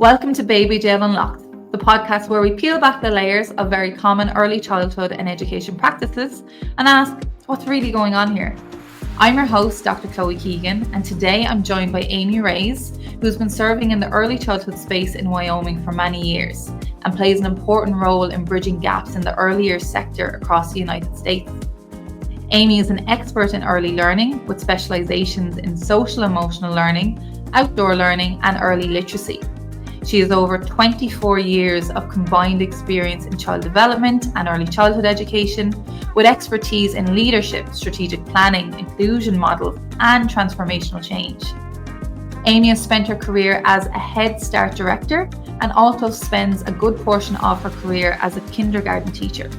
Welcome to Baby Jail Unlocked, the podcast where we peel back the layers of very common early childhood and education practices and ask, what's really going on here? I'm your host, Dr. Chloe Keegan, and today I'm joined by Amy Reyes, who's been serving in the early childhood space in Wyoming for many years and plays an important role in bridging gaps in the early years sector across the United States. Amy is an expert in early learning with specialisations in social emotional learning, outdoor learning, and early literacy. She has over 24 years of combined experience in child development and early childhood education, with expertise in leadership, strategic planning, inclusion models, and transformational change. Amy has spent her career as a Head Start director and also spends a good portion of her career as a kindergarten teacher.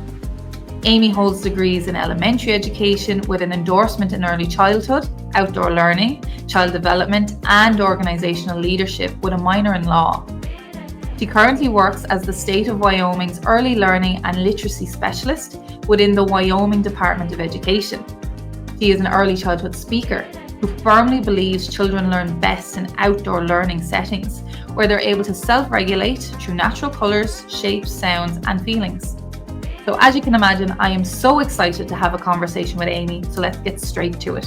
Amy holds degrees in elementary education with an endorsement in early childhood, outdoor learning, child development, and organisational leadership with a minor in law. She currently works as the State of Wyoming's Early Learning and Literacy Specialist within the Wyoming Department of Education. She is an early childhood speaker who firmly believes children learn best in outdoor learning settings where they're able to self-regulate through natural colours, shapes, sounds, and feelings. So as you can imagine, I am so excited to have a conversation with Amy, so let's get straight to it.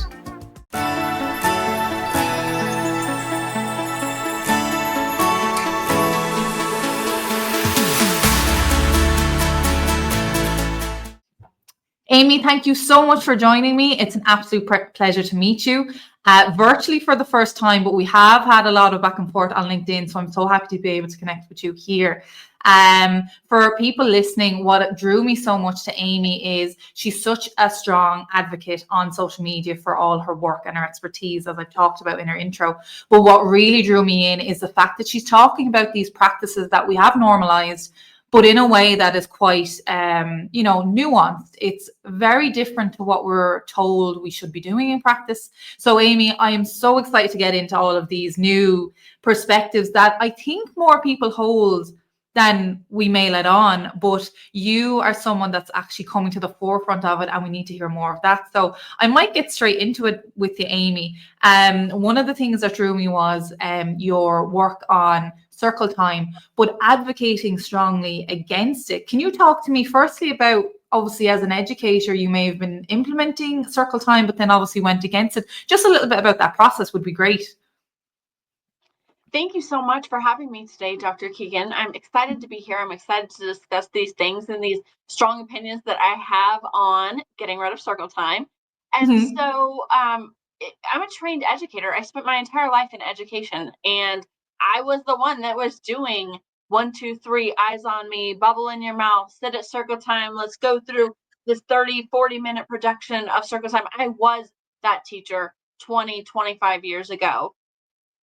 Amy, thank you so much for joining me. It's an absolute pleasure to meet you virtually for the first time, but we have had a lot of back and forth on LinkedIn, so I'm so happy to be able to connect with you here. For people listening, what drew me so much to Amy is she's such a strong advocate on social media for all her work and her expertise, as I talked about in her intro. But what really drew me in is the fact that she's talking about these practices that we have normalized, but in a way that is quite, nuanced. It's very different to what we're told we should be doing in practice. So, Amy, I am so excited to get into all of these new perspectives that I think more people hold than we may let on, but you are someone that's actually coming to the forefront of it, and we need to hear more of that. So I might get straight into it with you, Amy. One of the things that drew me was your work on circle time, but advocating strongly against it. Can you talk to me firstly about, obviously as an educator, you may have been implementing circle time, but then obviously went against it. Just a little bit about that process would be great. Thank you so much for having me today, Dr. Keegan. I'm excited to be here. I'm excited to discuss these things and these strong opinions that I have on getting rid of circle time. And so I'm a trained educator. I spent my entire life in education, and I was the one that was doing 1, 2, 3, eyes on me, bubble in your mouth, sit at circle time. Let's go through this 30, 40-minute production of circle time. I was that teacher 20, 25 years ago.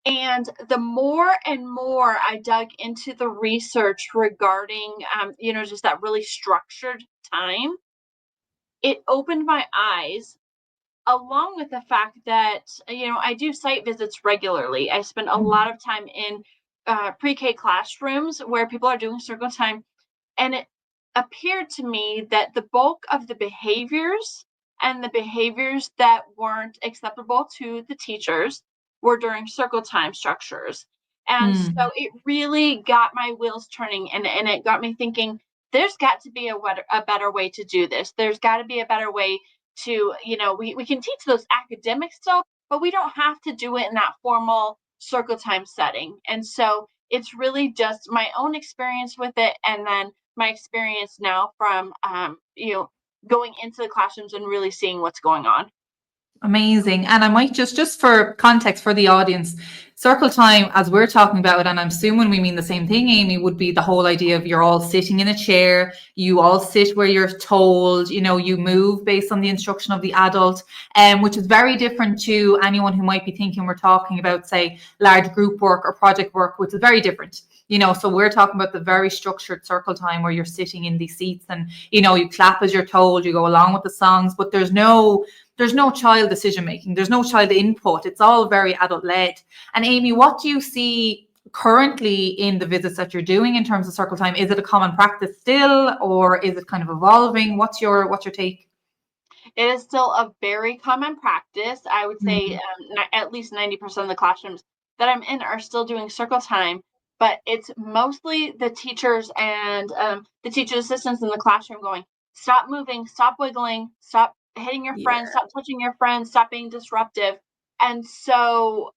And the more and more I dug into the research regarding, just that really structured time, it opened my eyes, along with the fact that, I do site visits regularly. I spend a lot of time in pre-K classrooms where people are doing circle time. And it appeared to me that the bulk of the behaviors and the behaviors that weren't acceptable to the teachers were during circle time structures. And so it really got my wheels turning, and it got me thinking, there's got to be a better way to do this. There's got to be a better way to, we can teach those academic stuff, but we don't have to do it in that formal circle time setting. And so it's really just my own experience with it, and then my experience now from, going into the classrooms and really seeing what's going on. Amazing. And I might just for context for the audience, circle time, as we're talking about it, and I'm assuming we mean the same thing, Amy, would be the whole idea of you're all sitting in a chair, you all sit where you're told, you move based on the instruction of the adult, which is very different to anyone who might be thinking we're talking about, say, large group work or project work, which is very different. So we're talking about the very structured circle time where you're sitting in these seats and, you clap as you're told, you go along with the songs, but there's no child decision making. There's no child input. It's all very adult led. And Amy, what do you see currently in the visits that you're doing in terms of circle time? Is it a common practice still, or is it kind of evolving? What's your take? It is still a very common practice. I would say at least 90% of the classrooms that I'm in are still doing circle time. but it's mostly the teachers and the teacher assistants in the classroom going, stop moving, stop wiggling, stop hitting your friends, Yeah. stop touching your friends, stop being disruptive. And so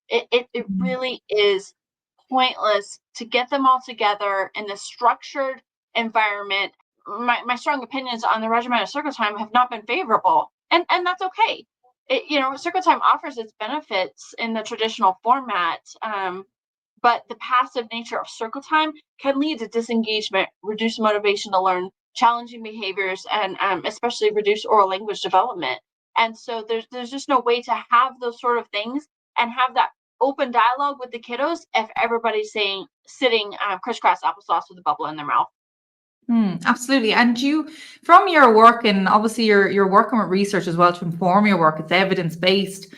it Mhm. really is pointless to get them all together in this structured environment. My strong opinions on the regimented circle time have not been favorable, and that's okay. Circle time offers its benefits in the traditional format, but the passive nature of circle time can lead to disengagement, reduce motivation to learn, challenging behaviors, and especially reduce oral language development. And so there's just no way to have those sort of things and have that open dialogue with the kiddos if everybody's saying sitting crisscross applesauce with a bubble in their mouth. Absolutely. And you, from your work, and obviously you're working with research as well to inform your work, it's evidence based.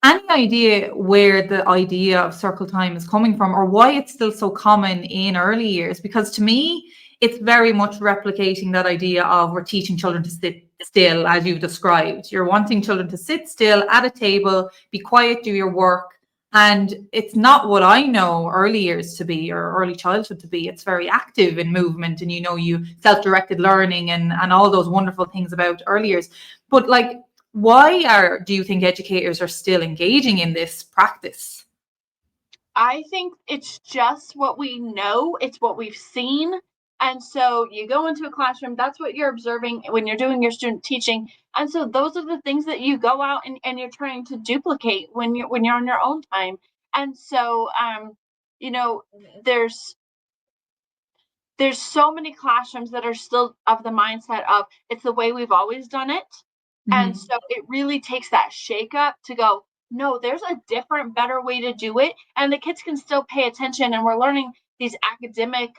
Any idea where the idea of circle time is coming from, or why it's still so common in early years? Because to me, it's very much replicating that idea of we're teaching children to sit still, as you've described. You're wanting children to sit still at a table, be quiet, do your work. And it's not what I know early years to be, or early childhood to be. It's very active in movement, and you self-directed learning and all those wonderful things about early years. But like, do you think educators are still engaging in this practice? I think it's just what we know, it's what we've seen. And so you go into a classroom, that's what you're observing when you're doing your student teaching. And so those are the things that you go out and you're trying to duplicate when you're on your own time. And so you know, there's there's so many classrooms that are still of the mindset of it's the way we've always done it. And Mhm. so it really takes that shake up to go, no, there's a different, better way to do it. And the kids can still pay attention. And we're learning these academic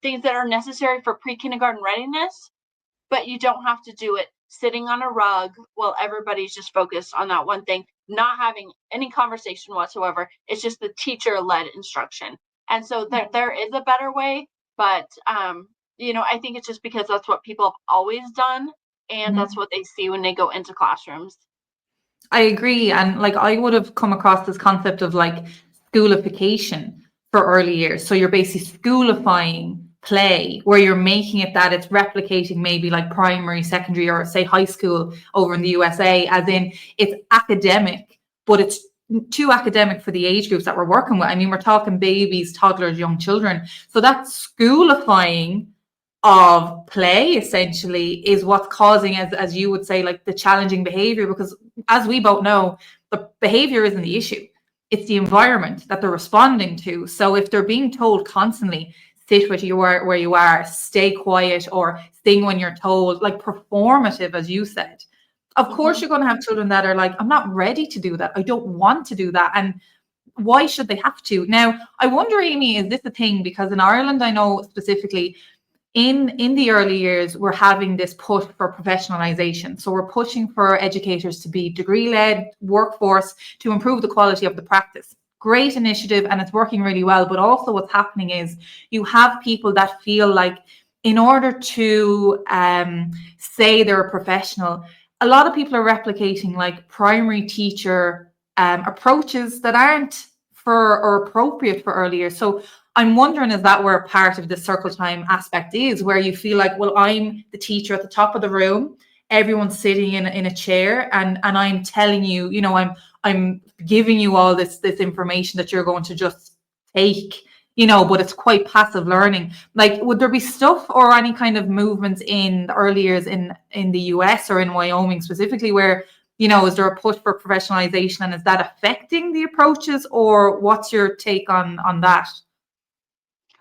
things that are necessary for pre kindergarten readiness, but you don't have to do it sitting on a rug while everybody's just focused on that one thing, not having any conversation whatsoever. It's just the teacher led instruction. And so there is a better way, but I think it's just because that's what people have always done and that's Mhm. what they see when they go into classrooms. I agree. And like, I would have come across this concept of like schoolification for early years. So you're basically schoolifying play, where you're making it that it's replicating maybe like primary, secondary, or say high school over in the USA, as in it's academic, but it's too academic for the age groups that we're working with. I mean, we're talking babies, toddlers, young children. So that schoolifying of play essentially is what's causing, as you would say, like the challenging behavior, because as we both know, the behavior isn't the issue, it's the environment that they're responding to. So if they're being told constantly, sit where you are, stay quiet, or sing when you're told, like performative, as you said, of course Hmm. you're going to have children that are like, I'm not ready to do that, I don't want to do that. And why should they have to? Now I wonder, Amy, is this a thing? Because in Ireland, I know specifically, in the early years, we're having this push for professionalization. So we're pushing for educators to be degree-led workforce to improve the quality of the practice. Great initiative, and it's working really well. But also what's happening is you have people that feel like in order to say they're a professional, a lot of people are replicating like primary teacher approaches that aren't for or appropriate for early years. So I'm wondering, is that where part of the circle time aspect is, where you feel like, well, I'm the teacher at the top of the room, everyone's sitting in a chair, and I'm telling you, I'm giving you all this information that you're going to just take, but it's quite passive learning. Like, would there be stuff or any kind of movements in the early years in the US or in Wyoming specifically, where is there a push for professionalization, and is that affecting the approaches, or what's your take on that?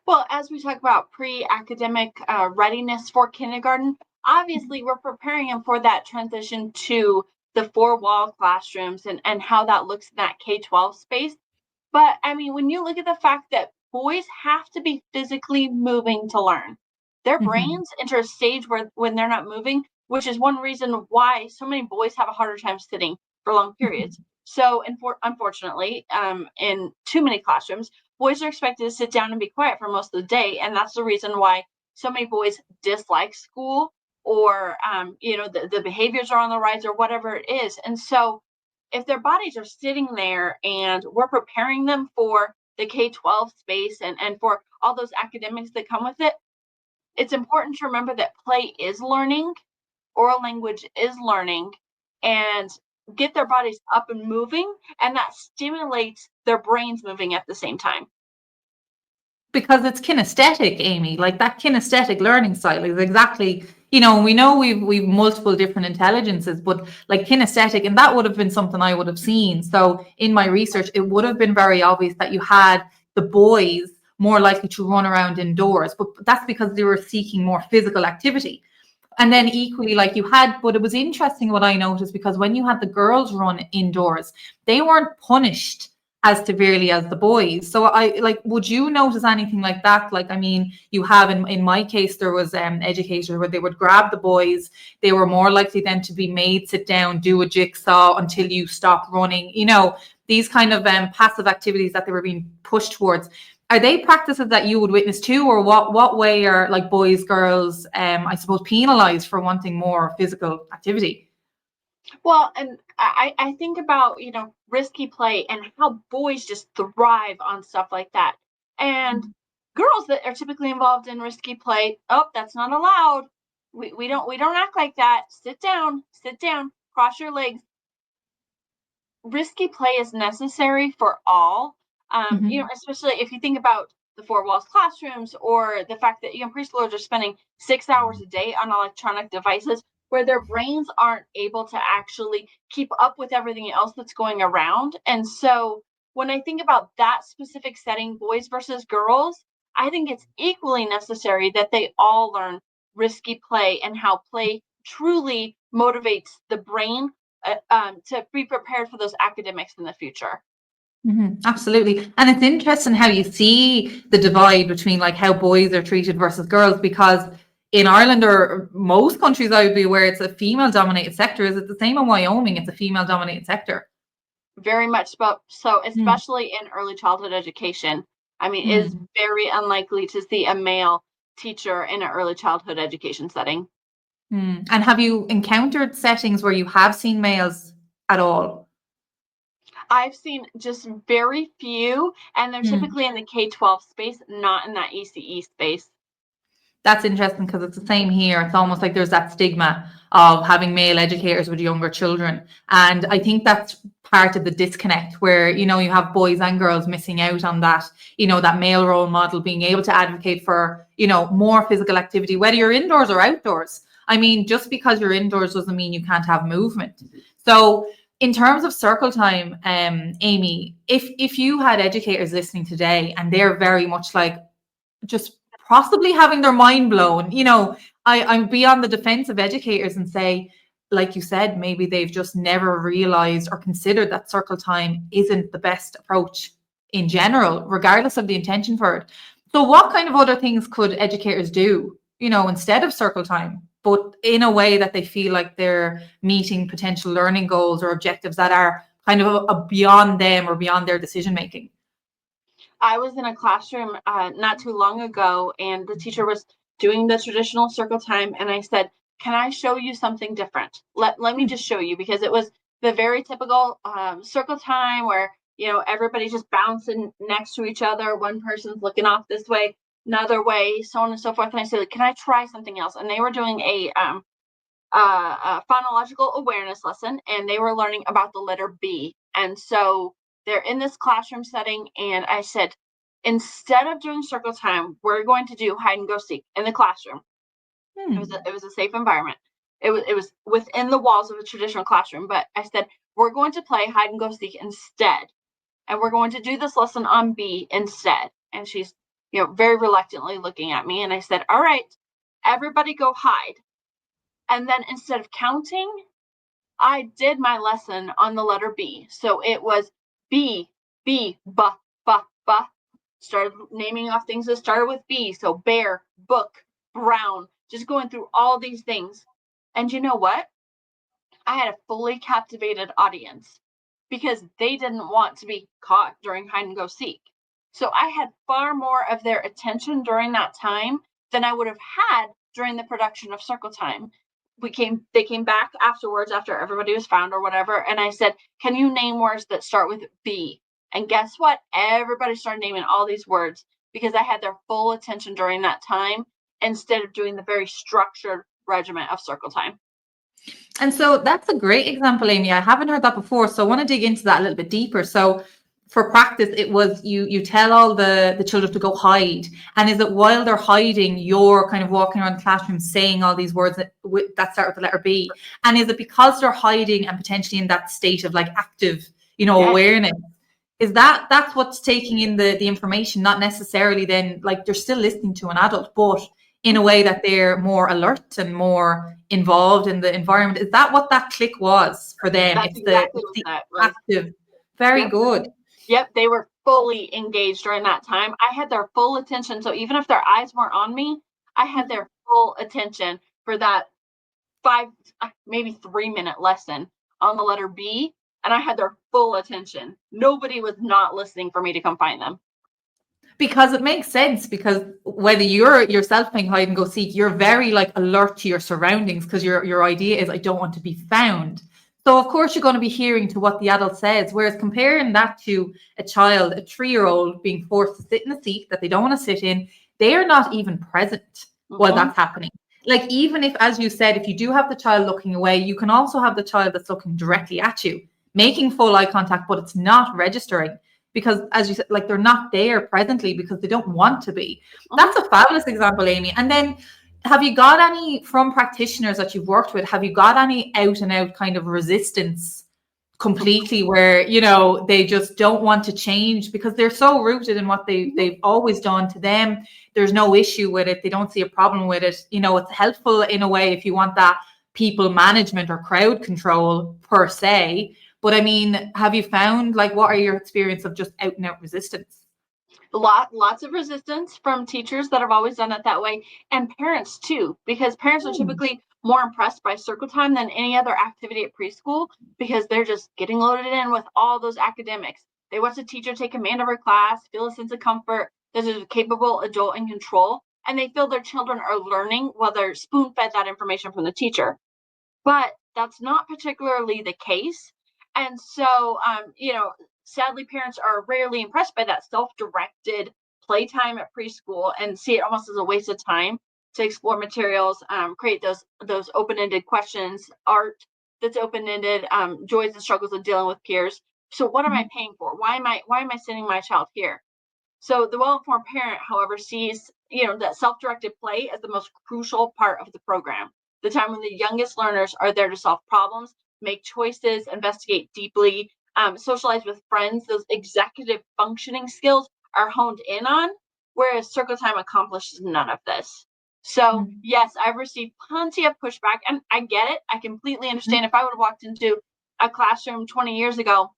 Well, as we talk about pre-academic readiness for kindergarten, obviously we're preparing them for that transition to the four-wall classrooms and how that looks in that K-12 space. But I mean, when you look at the fact that boys have to be physically moving to learn, their Mhm. brains enter a stage where when they're not moving, which is one reason why so many boys have a harder time sitting for long periods. Mhm. So, unfortunately, in too many classrooms, boys are expected to sit down and be quiet for most of the day, and that's the reason why so many boys dislike school, or the behaviors are on the rise, or whatever it is. And so if their bodies are sitting there and we're preparing them for the K-12 space and for all those academics that come with it, it's important to remember that play is learning, oral language is learning, and get their bodies up and moving, and that stimulates their brains moving at the same time. Because it's kinesthetic, Amy, like that kinesthetic learning style is exactly, we know we've multiple different intelligences, but like kinesthetic, and that would have been something I would have seen. So in my research, it would have been very obvious that you had the boys more likely to run around indoors, but that's because they were seeking more physical activity. And then equally, like you had, but it was interesting what I noticed, because when you had the girls run indoors, they weren't punished as severely as the boys. So would you notice anything like that? Like, I mean, you have in my case, there was educators where they would grab the boys. They were more likely then to be made sit down, do a jigsaw until you stop running, these kind of passive activities that they were being pushed towards. Are they practices that you would witness too, or what way are like boys, girls, I suppose, penalized for wanting more physical activity? Well, and I think about, risky play and how boys just thrive on stuff like that. And girls that are typically involved in risky play, oh, that's not allowed. We don't act like that. Sit down, cross your legs. Risky play is necessary for all. Especially if you think about the four walls classrooms, or the fact that preschoolers are spending 6 hours a day on electronic devices where their brains aren't able to actually keep up with everything else that's going around. And so when I think about that specific setting, boys versus girls, I think it's equally necessary that they all learn risky play and how play truly motivates the brain to be prepared for those academics in the future. Absolutely. And it's interesting how you see the divide between like how boys are treated versus girls, because in Ireland, or most countries I would be aware, it's a female dominated sector. Is it the same in Wyoming? It's a female dominated sector. Very much so, especially in early childhood education. I mean, it is very unlikely to see a male teacher in an early childhood education setting. And have you encountered settings where you have seen males at all? I've seen just very few, and they're typically in the K-12 space, not in that ECE space. That's interesting, because it's the same here. It's almost like there's that stigma of having male educators with younger children. And I think that's part of the disconnect where, you have boys and girls missing out on that, that male role model, being able to advocate for, more physical activity, whether you're indoors or outdoors. I mean, just because you're indoors doesn't mean you can't have movement. So in terms of circle time, Amy, if you had educators listening today and they're very much like just possibly having their mind blown, I'm be on the defense of educators and say, like you said, maybe they've just never realized or considered that circle time isn't the best approach in general, regardless of the intention for it. So what kind of other things could educators do, instead of circle time, but in a way that they feel like they're meeting potential learning goals or objectives that are kind of beyond them or beyond their decision making? I was in a classroom not too long ago, and the teacher was doing the traditional circle time, and I said, can I show you something different? Let me just show you, because it was the very typical circle time where, everybody's just bouncing next to each other. One person's looking off this way, another way, so on and so forth. And I said, can I try something else? And they were doing a phonological awareness lesson, and they were learning about the letter B. And so they're in this classroom setting, and I said, instead of doing circle time, we're going to do hide and go seek in the classroom. It was a safe environment. It was within the walls of a traditional classroom, but I said, we're going to play hide and go seek instead, and we're going to do this lesson on B instead. And she's, very reluctantly looking at me, and I said, all right, everybody go hide. And then instead of counting, I did my lesson on the letter B. So it was B, B, ba, ba, ba. Started naming off things that started with B. So bear, book, brown, just going through all these things. And you know what? I had a fully captivated audience because they didn't want to be caught during hide and go seek. So I had far more of their attention during that time than I would have had during the production of circle time. They came back afterwards, after everybody was found or whatever, and I said, can you name words that start with B? And guess what? Everybody started naming all these words because I had their full attention during that time instead of doing the very structured regimen of circle time. And so that's a great example, Amy. I haven't heard that before. So I want to dig into that a little bit deeper. So for practice, it was you tell all the children to go hide. And is it while they're hiding, you're kind of walking around the classroom saying all these words that start with the letter B? And is it because they're hiding and potentially in that state of like active, Yes. awareness? Is that's what's taking in the information, not necessarily then like they're still listening to an adult, but in a way that they're more alert and more involved in the environment? Is that what that click was for them? That's exactly what that was. Active. Very good. Yep, they were fully engaged during that time. I had their full attention. So even if their eyes weren't on me, I had their full attention for that maybe 3-minute lesson on the letter B. And I had their full attention. Nobody was not listening for me to come find them. Because it makes sense, because whether you're yourself playing hide and go seek, you're very like alert to your surroundings, because your idea is I don't want to be found. So of course you're going to be hearing to what the adult says. Whereas comparing that to a child, a 3-year-old being forced to sit in a seat that they don't want to sit in, they are not even present while that's happening. Like, even if, as you said, if you do have the child looking away, you can also have the child that's looking directly at you, making full eye contact, but it's not registering. Because as you said, like they're not there presently because they don't want to be. That's a fabulous example, Amy. And then have you got any, from practitioners that you've worked with, have you got any out and out kind of resistance completely where, they just don't want to change because they're so rooted in what they've always done? To them, there's no issue with it. They don't see a problem with it. It's helpful in a way if you want that people management or crowd control per se. But I mean, have you found, like, what are your experience of just out and out resistance? Lots of resistance from teachers that have always done it that way, and parents too, because parents are typically more impressed by circle time than any other activity at preschool because they're just getting loaded in with all those academics. They watch the teacher take command of her class, feel a sense of comfort. There's a capable adult in control, and they feel their children are learning while they're spoon-fed that information from the teacher. But that's not particularly the case. And so, sadly, parents are rarely impressed by that self-directed playtime at preschool and see it almost as a waste of time to explore materials, create those open-ended questions, art that's open-ended, joys and struggles of dealing with peers. So what am I paying for? Why am I sending my child here? So the well-informed parent, however, sees, that self-directed play as the most crucial part of the program, the time when the youngest learners are there to solve problems, make choices, investigate deeply, socialize with friends. Those executive functioning skills are honed in on, whereas circle time accomplishes none of this. So yes, I've received plenty of pushback, and I get it. I completely understand. If I would have walked into a classroom 20 years ago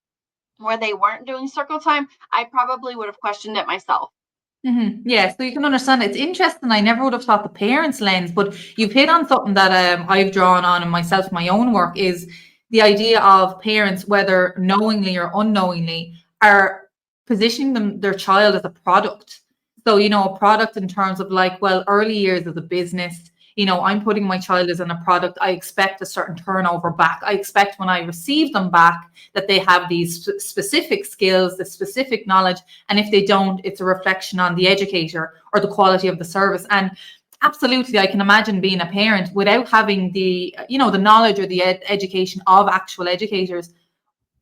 where they weren't doing circle time, I probably would have questioned it myself. Yeah, so you can understand it's interesting. I never would have thought the parents' lens, but you've hit on something that I've drawn on in myself, my own work, is the idea of parents, whether knowingly or unknowingly, are positioning their child as a product. So, a product in terms of like, well, early years as a business, I'm putting my child as in a product. I expect a certain turnover back. I expect when I receive them back that they have these specific skills, the specific knowledge. And if they don't, it's a reflection on the educator or the quality of the service. And absolutely, I can imagine being a parent without having the, the knowledge or the education of actual educators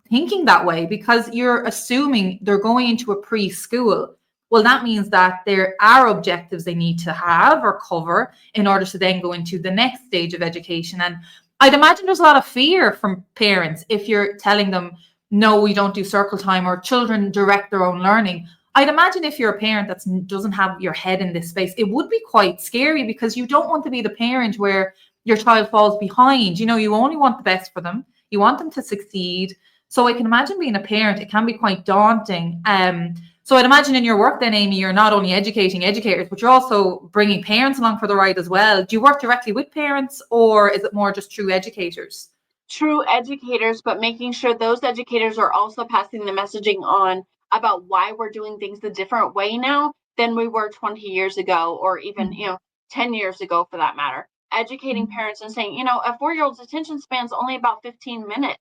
thinking that way, because you're assuming they're going into a preschool. Well, that means that there are objectives they need to have or cover in order to then go into the next stage of education. And I'd imagine there's a lot of fear from parents if you're telling them, no, we don't do circle time, or children direct their own learning. I'd imagine if you're a parent that doesn't have your head in this space, it would be quite scary, because you don't want to be the parent where your child falls behind. You only want the best for them. You want them to succeed. So I can imagine being a parent, it can be quite daunting. So I'd imagine in your work then, Amy, you're not only educating educators, but you're also bringing parents along for the ride as well. Do you work directly with parents, or is it more just true educators? True educators, but making sure those educators are also passing the messaging on about why we're doing things a different way now than we were 20 years ago, or even, 10 years ago for that matter. Educating parents and saying, a 4-year-old's attention span is only about 15 minutes.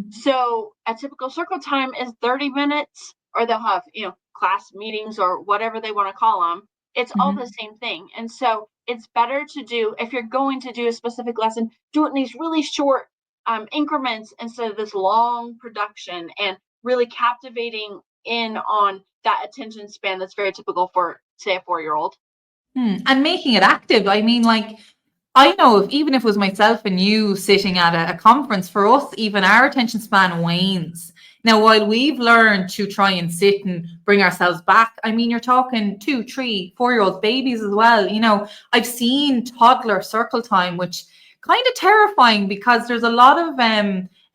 So a typical circle time is 30 minutes, or they'll have, class meetings or whatever they want to call them. It's all the Mhm. same thing. And so it's better to do, if you're going to do a specific lesson, do it in these really short increments instead of this long production, and really captivating in on that attention span that's very typical for, say, a 4-year-old. And making it active. I mean, like, I know even if it was myself and you sitting at a conference, for us, even our attention span wanes. Now, while we've learned to try and sit and bring ourselves back, I mean, you're talking 2, 3, 4-year-old babies as well. I've seen toddler circle time, which kind of terrifying because there's a lot of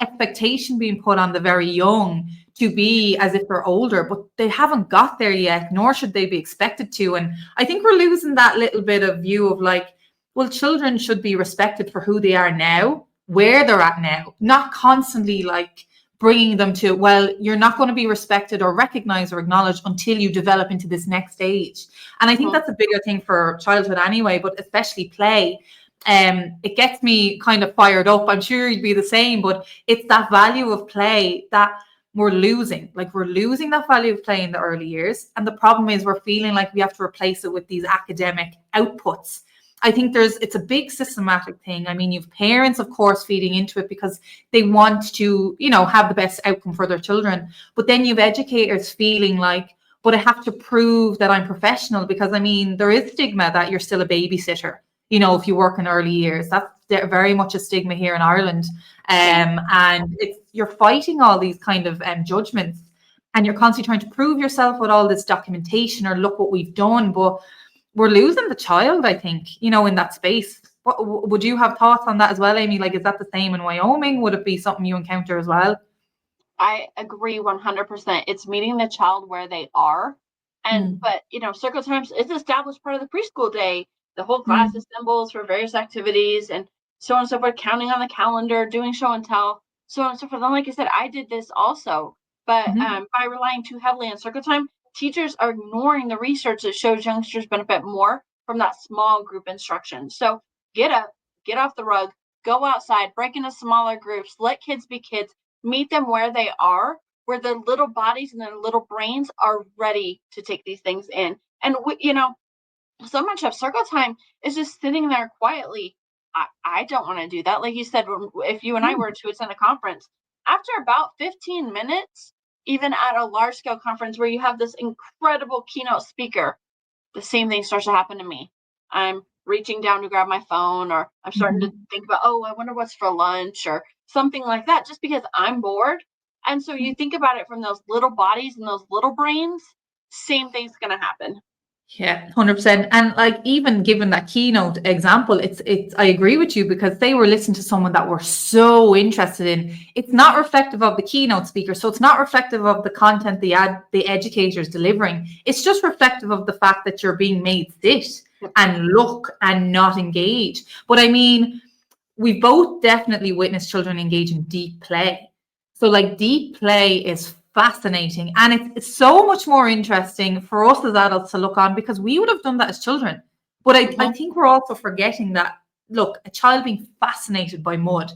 expectation being put on the very young to be as if they're older, but they haven't got there yet, nor should they be expected to. And I think we're losing that little bit of view of like, well, children should be respected for who they are now, where they're at now, not constantly like bringing them to, well, you're not going to be respected or recognized or acknowledged until you develop into this next stage. And I think Mhm. that's a bigger thing for childhood anyway, but especially play. It gets me kind of fired up. I'm sure you'd be the same, but it's that value of play that we're losing. Like, we're losing that value of play in the early years. And the problem is we're feeling like we have to replace it with these academic outputs. I think it's a big systematic thing. I mean, you've parents, of course, feeding into it because they want to, have the best outcome for their children. But then you've educators feeling like, but I have to prove that I'm professional, because I mean, there is stigma that you're still a babysitter. If you work in early years, that's very much a stigma here in Ireland. Same. And you're fighting all these kind of judgments, and you're constantly trying to prove yourself with all this documentation or look what we've done. But we're losing the child, I think, in that space. Would you have thoughts on that as well, Amy? Like, is that the same in Wyoming? Would it be something you encounter as well? I agree 100%. It's meeting the child where they are. Mm. But, circle times is established part of the preschool day. The whole class Mm. assembles for various activities and so on and so forth, counting on the calendar, doing show and tell, so on and so forth. And like I said, I did this also. But Mm-hmm. by relying too heavily on circle time, teachers are ignoring the research that shows youngsters benefit more from that small group instruction. So get up, get off the rug, go outside, break into smaller groups, let kids be kids, meet them where they are, where their little bodies and their little brains are ready to take these things in. And so much of circle time is just sitting there quietly. I don't want to do that. Like you said, if you and I were to attend a conference, after about 15 minutes, even at a large scale conference where you have this incredible keynote speaker, the same thing starts to happen to me. I'm reaching down to grab my phone, or I'm starting to Mm-hmm. think about, oh, I wonder what's for lunch, or something like that, just because I'm bored. And so you think about it from those little bodies and those little brains, same thing's going to happen. Yeah, 100%. And like, even given that keynote example, it's I agree with you, because they were listening to someone that we're so interested in. It's not reflective of the keynote speaker. So it's not reflective of the content the educator's delivering. It's just reflective of the fact that you're being made sit and look and not engage. But I mean, we both definitely witnessed children engage in deep play. So, like, deep play is fascinating, and it's so much more interesting for us as adults to look on, because we would have done that as children. But I Mhm. think we're also forgetting that, look, a child being fascinated by mud,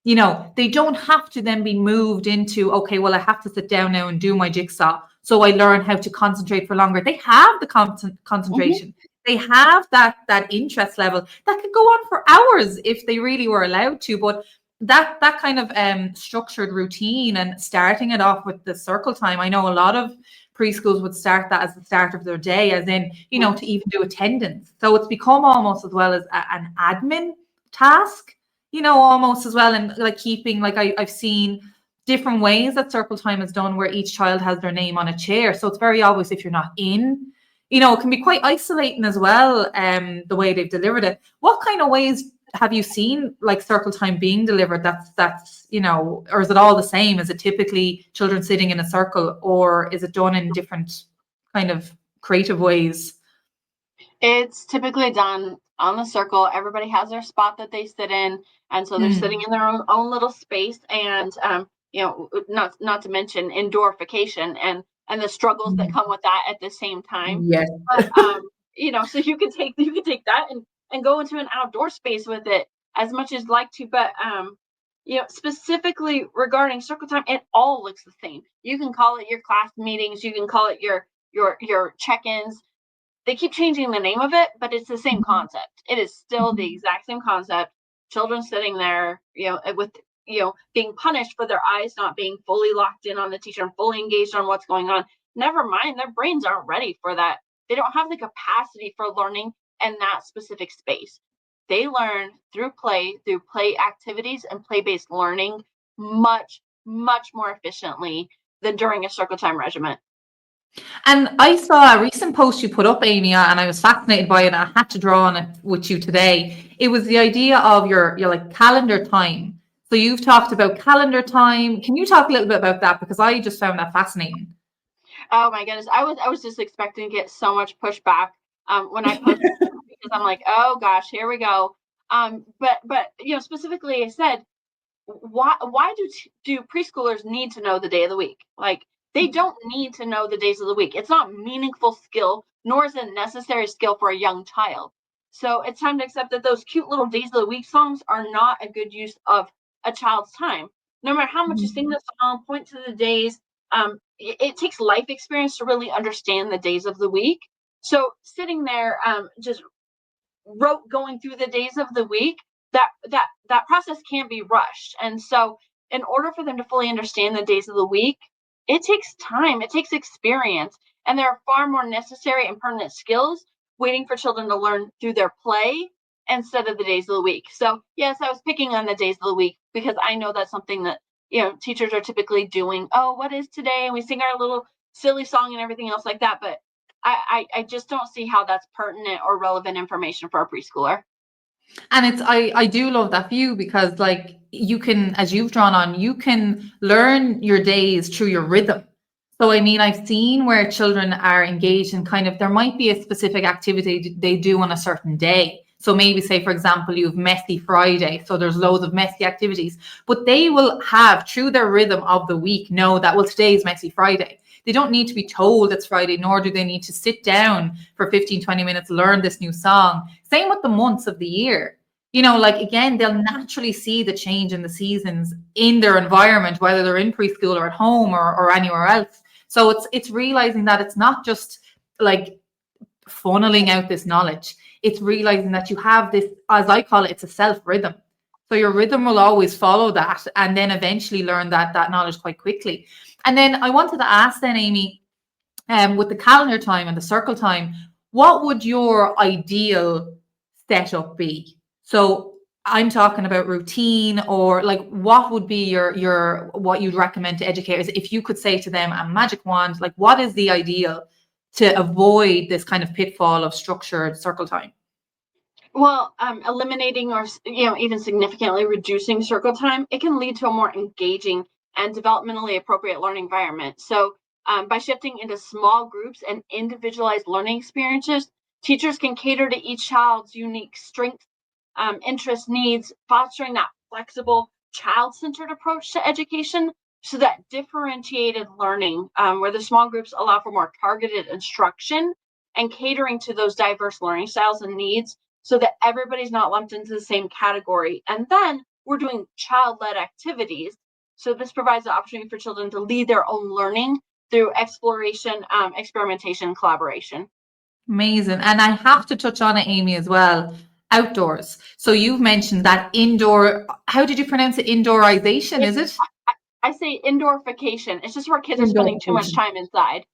they don't have to then be moved into, okay, well, I have to sit down now and do my jigsaw so I learn how to concentrate for longer. They have the Mhm. concentration. They have that interest level that could go on for hours if they really were allowed to. But that kind of structured routine and starting it off with the circle time, I know a lot of preschools would start that as the start of their day, as in, Mhm. to even do attendance. So it's become almost as well as an admin task, almost as well. And like, keeping, like, I've seen different ways that circle time is done, where each child has their name on a chair. So it's very obvious if you're not in. It can be quite isolating as well, the way they've delivered it. What kind of ways have you seen, like, circle time being delivered? That's or is it all the same? Is it typically children sitting in a circle, or is it done in different kind of creative ways? It's typically done on the circle. Everybody has their spot that they sit in, and so they're sitting Mm. in their own little space. And not to mention endorification and the struggles that Mm. come with that at the same time. Yes. But so you could take that and go into an outdoor space with it as much as like to. But specifically regarding circle time, it all looks the same. You can call it your class meetings, you can call it your check-ins. They keep changing the name of it, but it's the same concept. It is still the exact same concept. Children sitting there, with being punished for their eyes not being fully locked in on the teacher and fully engaged on what's going on. Never mind, their brains aren't ready for that. They don't have the capacity for learning in that specific space. They learn through play activities and play-based learning much, much more efficiently than during a circle time regimen. And I saw a recent post you put up, Amy, and I was fascinated by it. And I had to draw on it with you today. It was the idea of your like calendar time. So you've talked about calendar time. Can you talk a little bit about that? Because I just found that fascinating. Oh my goodness, I was just expecting to get so much pushback when I posted because I'm like, oh gosh, here we go. But specifically, I said, why do preschoolers need to know the day of the week? Like, they don't need to know the days of the week. It's not meaningful skill, nor is it necessary skill for a young child. So it's time to accept that those cute little days of the week songs are not a good use of a child's time. No matter how much you sing the song, point to the days, it takes life experience to really understand the days of the week. So sitting there, just going through the days of the week, that process can't be rushed. And so in order for them to fully understand the days of the week, it takes time, it takes experience, and there are far more necessary and permanent skills waiting for children to learn through their play instead of the days of the week. So yes, I was picking on the days of the week because I know that's something that teachers are typically doing. Oh, what is today? And we sing our little silly song and everything else like that. But I just don't see how that's pertinent or relevant information for a preschooler. And I do love that view because like you can, as you've drawn on, you can learn your days through your rhythm. So I mean, I've seen where children are engaged in kind of, there might be a specific activity they do on a certain day. So maybe say, for example, you have Messy Friday. So there's loads of messy activities, but they will have through their rhythm of the week know that, well, today is Messy Friday. They don't need to be told it's Friday, nor do they need to sit down for 15, 20 minutes, learn this new song. Same with the months of the year. Like again, they'll naturally see the change in the seasons in their environment, whether they're in preschool or at home or anywhere else. So it's realizing that it's not just like funneling out this knowledge. It's realizing that you have this, as I call it, it's a self rhythm. So your rhythm will always follow that and then eventually learn that knowledge quite quickly. And then I wanted to ask then, Amy, with the calendar time and the circle time, what would your ideal setup be? So I'm talking about routine, or like what would be your what you'd recommend to educators if you could say to them a magic wand, like what is the ideal to avoid this kind of pitfall of structured circle time? Well, eliminating or even significantly reducing circle time, it can lead to a more engaging and developmentally appropriate learning environment. So, by shifting into small groups and individualized learning experiences, teachers can cater to each child's unique strengths, interests, needs, fostering that flexible, child-centered approach to education. So that differentiated learning, where the small groups allow for more targeted instruction and catering to those diverse learning styles and needs so that everybody's not lumped into the same category. And then we're doing child-led activities. So this provides the opportunity for children to lead their own learning through exploration, experimentation, and collaboration. Amazing. And I have to touch on it, Amy, as well. Outdoors. So you've mentioned that indoor, how did you pronounce it? Indoorization, is it? I say indoorification. It's just where kids are spending too much Indoorization. time inside.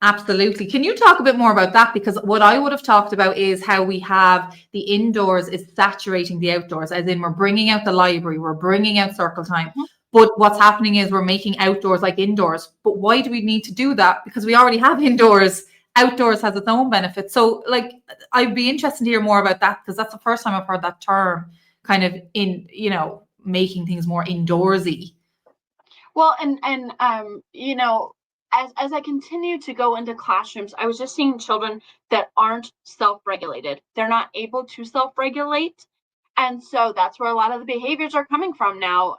Absolutely. Can you talk a bit more about that? Because what I would have talked about is how we have the indoors is saturating the outdoors, as in we're bringing out the library, we're bringing out circle time. But what's happening is we're making outdoors like indoors. But why do we need to do that? Because we already have indoors. Outdoors has its own benefits. So, like, I'd be interested to hear more about that because that's the first time I've heard that term kind of in, making things more indoorsy. Well, and as I continue to go into classrooms, I was just seeing children that aren't self-regulated. They're not able to self-regulate. And so that's where a lot of the behaviors are coming from now.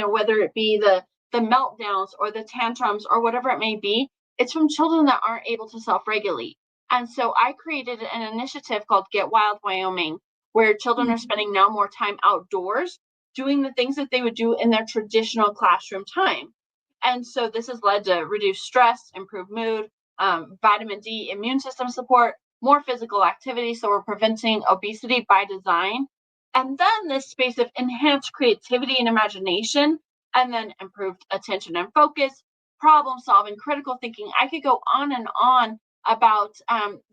Whether it be the meltdowns or the tantrums or whatever it may be, it's from children that aren't able to self-regulate. And so I created an initiative called Get Wild Wyoming, where children are spending now more time outdoors doing the things that they would do in their traditional classroom time. And so this has led to reduced stress, improved mood, vitamin D, immune system support, more physical activity. So we're preventing obesity by design. And then this space of enhanced creativity and imagination, and then improved attention and focus, problem solving, critical thinking. I could go on and on about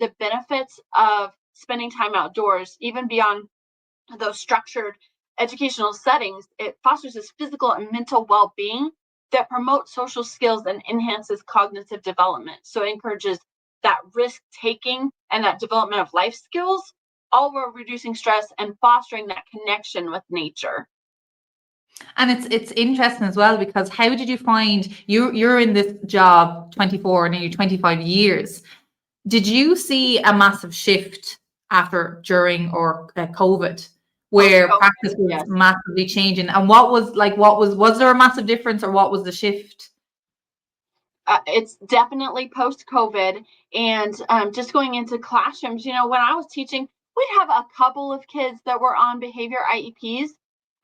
the benefits of spending time outdoors, even beyond those structured educational settings. It fosters this physical and mental well-being that promotes social skills and enhances cognitive development. So it encourages that risk taking and that development of life skills, all while reducing stress and fostering that connection with nature. And it's interesting as well, because how did you find you're in this job 24, nearly 25 years? Did you see a massive shift after, during, or COVID, where Post-COVID, practice was yes. massively changing? And was there a massive difference, or what was the shift? It's definitely post-COVID, and just going into classrooms. When I was teaching, we'd have a couple of kids that were on behavior IEPs,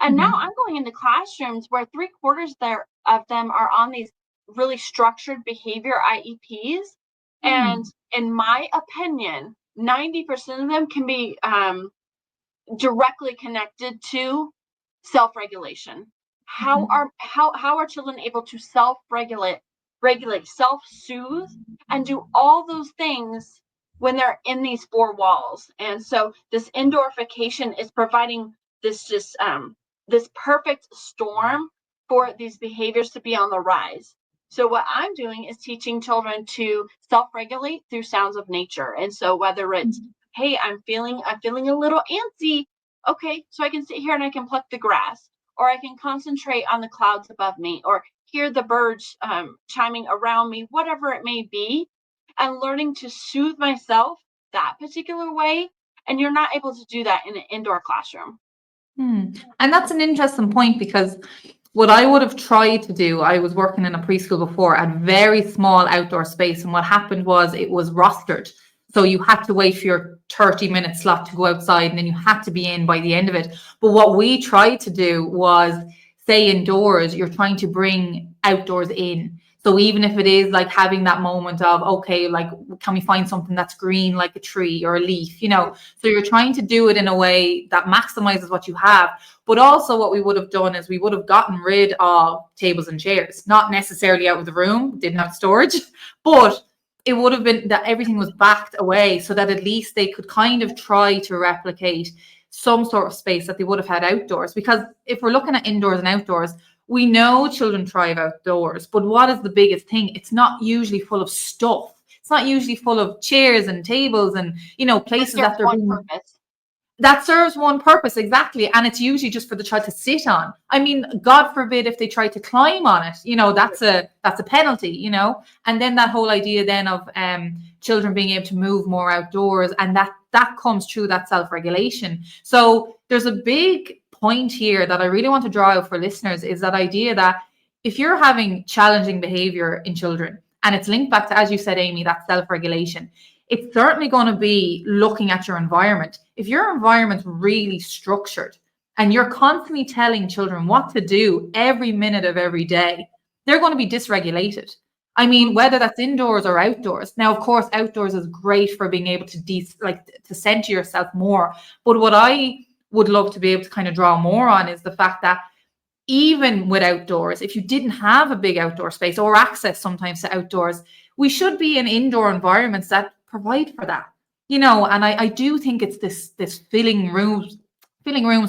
and now Mhm. I'm going into classrooms where 3/4 of them are on these really structured behavior IEPs, and Hmm. in my opinion, 90% of them can be directly connected to self-regulation. Mhm. How are children able to self-regulate, self-soothe, and do all those things when they're in these four walls? And so this endorphication is providing this perfect storm for these behaviors to be on the rise. So what I'm doing is teaching children to self-regulate through sounds of nature. And so whether it's, hey, I'm feeling a little antsy. Okay, so I can sit here and I can pluck the grass, or I can concentrate on the clouds above me, or hear the birds chiming around me, whatever it may be, and learning to soothe myself that particular way. And you're not able to do that in an indoor classroom. Hmm. And that's an interesting point, because what I would have tried to do, I was working in a preschool before at very small outdoor space. And what happened was it was rostered. So you had to wait for your 30-minute slot to go outside, and then you had to be in by the end of it. But what we tried to do was, say indoors, you're trying to bring outdoors in. So even if it is like having that moment of, okay, like, can we find something that's green, like a tree or a leaf, So you're trying to do it in a way that maximizes what you have. But also what we would have done is we would have gotten rid of tables and chairs, not necessarily out of the room, didn't have storage, but it would have been that everything was backed away, so that at least they could kind of try to replicate some sort of space that they would have had outdoors. Because if we're looking at indoors and outdoors, we know children thrive outdoors, but what is the biggest thing? It's not usually full of stuff. It's not usually full of chairs and tables and, That places serves that they're one being, purpose. that serves one purpose, exactly. And it's usually just for the child to sit on. I mean, God forbid if they try to climb on it, that's a penalty, And then that whole idea then of children being able to move more outdoors, and that comes through that self-regulation. So there's a big point here that I really want to draw out for listeners, is that idea that if you're having challenging behavior in children, and it's linked back to, as you said, Amy, that self-regulation, it's certainly going to be looking at your environment. If your environment's really structured and you're constantly telling children what to do every minute of every day, they're going to be dysregulated. I mean, whether that's indoors or outdoors. Now, of course, outdoors is great for being able to to center yourself more. But what I would love to be able to kind of draw more on is the fact that even with outdoors, if you didn't have a big outdoor space or access sometimes to outdoors, we should be in indoor environments that provide for that. And I do think it's this filling rooms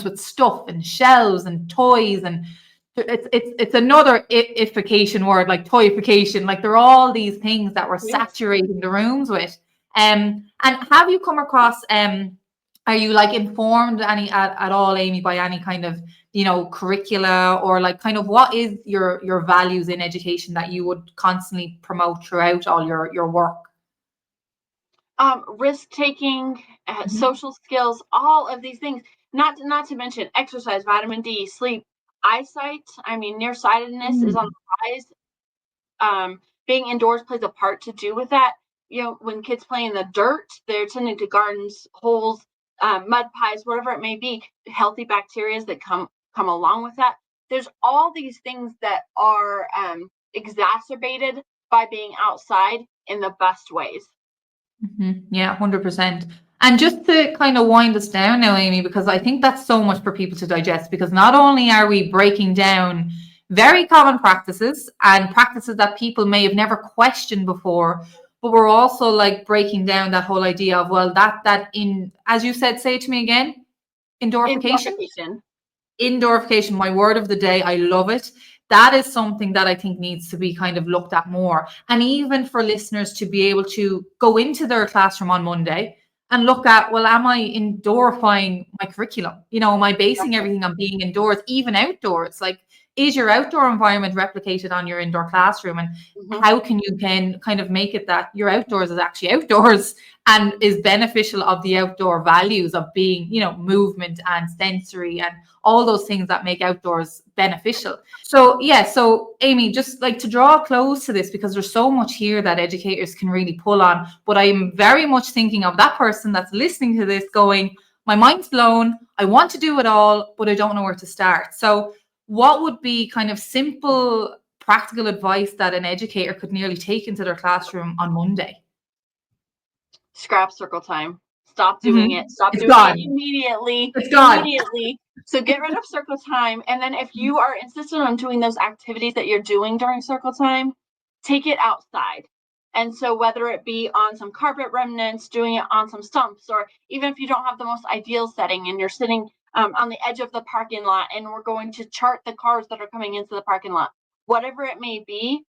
with stuff and shelves and toys, and it's another ification word, like toyification. Like, there are all these things that we're Yes. saturating the rooms with. And have you come across are you like informed at all, Amy, by any kind of curricula, or like kind of what is your values in education that you would constantly promote throughout all your work? Risk taking, Mhm. social skills, all of these things. Not to mention exercise, vitamin D, sleep, eyesight. I mean, nearsightedness is on Mm. the rise. Being indoors plays a part to do with that. When kids play in the dirt, they're tending to gardens, holes, mud pies, whatever it may be. Healthy bacteria that come come along with that. There's all these things that are exacerbated by being outside in the best ways. Yeah, 100%. And just to kind of wind us down now, Amy, because I think that's so much for people to digest, because not only are we breaking down very common practices and practices that people may have never questioned before, but we're also like breaking down that whole idea of, well, that in, as you said, say it to me again, endorphication. Endorphication, my word of the day. I love it. That is something that I think needs to be kind of looked at more. And even for listeners to be able to go into their classroom on Monday and look at, well, am I endorphing my curriculum? You know, am I basing everything on being indoors, even outdoors? Like, is your outdoor environment replicated on your indoor classroom? And how can you kind of make it that your outdoors is actually outdoors and is beneficial of the outdoor values of being, you know, movement and sensory and all those things that make outdoors beneficial. So yeah, so Amy, just like to draw a close to this, because there's so much here that educators can really pull on, but I'm very much thinking of that person that's listening to this going, my mind's blown, I want to do it all, but I don't know where to start. So what would be kind of simple, practical advice that an educator could nearly take into their classroom on Monday? Scrap circle time. Stop doing it. Stop It's doing gone. it immediately. It's gone. Immediately. So get rid of circle time. And then if you are insistent on doing those activities that you're doing during circle time, take it outside. And so whether it be on some carpet remnants, doing it on some stumps, or even if you don't have the most ideal setting and you're sitting on the edge of the parking lot and we're going to chart the cars that are coming into the parking lot, whatever it may be,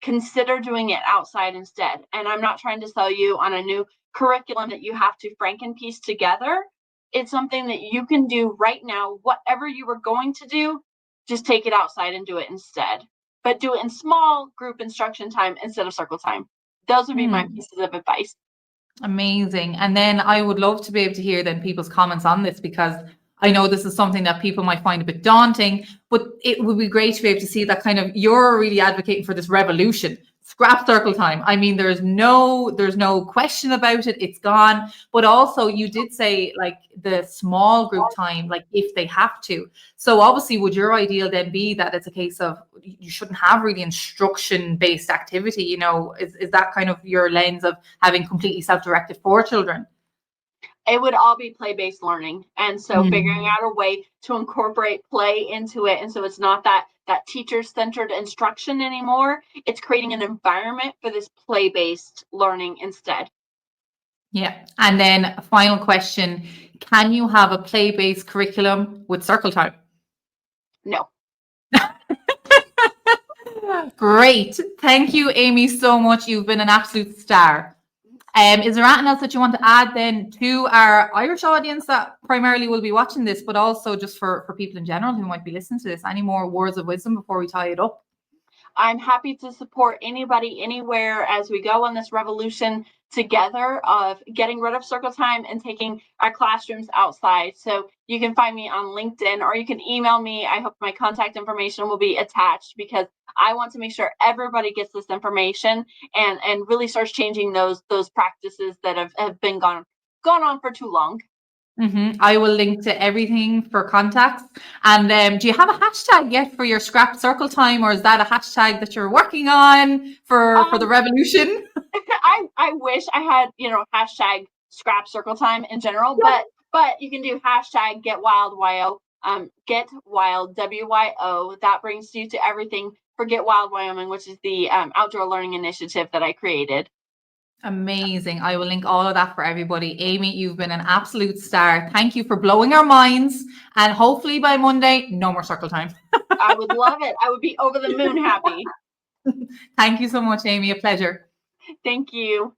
consider doing it outside instead. And I'm not trying to sell you on a new curriculum that you have to frankenpiece together. It's something that you can do right now. Whatever you were going to do, just take it outside and do it instead. But do it in small group instruction time instead of circle time. Those would be my pieces of advice. Amazing. And then I would love to be able to hear then people's comments on this, because I know this is something that people might find a bit daunting, but it would be great to be able to see that kind of you're really advocating for this revolution. Scrap circle time. I mean, there's no question about it. It's gone. But also you did say like the small group time, like if they have to. So obviously would your ideal then be that it's a case of you shouldn't have really instruction-based activity, you know, is that kind of your lens of having completely self-directed for children? It would all be play-based learning. And so figuring out a way to incorporate play into it. And so it's not that teacher-centered instruction anymore. It's creating an environment for this play-based learning instead. Yeah. And then a final question, can you have a play-based curriculum with circle time? No. Great. Thank you, Amy, so much. You've been an absolute star. Is there anything else that you want to add then to our Irish audience that primarily will be watching this, but also just for people in general who might be listening to this? Any more words of wisdom before we tie it up? I'm happy to support anybody anywhere as we go on this revolution together of getting rid of circle time and taking our classrooms outside. So you can find me on LinkedIn or you can email me. I hope my contact information will be attached because I want to make sure everybody gets this information and really starts changing those practices that have been gone on for too long. I will link to everything for contacts. And do you have a hashtag yet for your scrap circle time, or is that a hashtag that you're working on for the revolution? I wish I had, hashtag scrap circle time in general, but you can do hashtag get wild YO, get wild WYO. That brings you to everything for Get Wild Wyoming, which is the outdoor learning initiative that I created. Amazing. I will link all of that for everybody. Amy, you've been an absolute star. Thank you for blowing our minds. And hopefully by Monday, no more circle time. I would love it. I would be over the moon happy. Thank you so much, Amy. A pleasure. Thank you.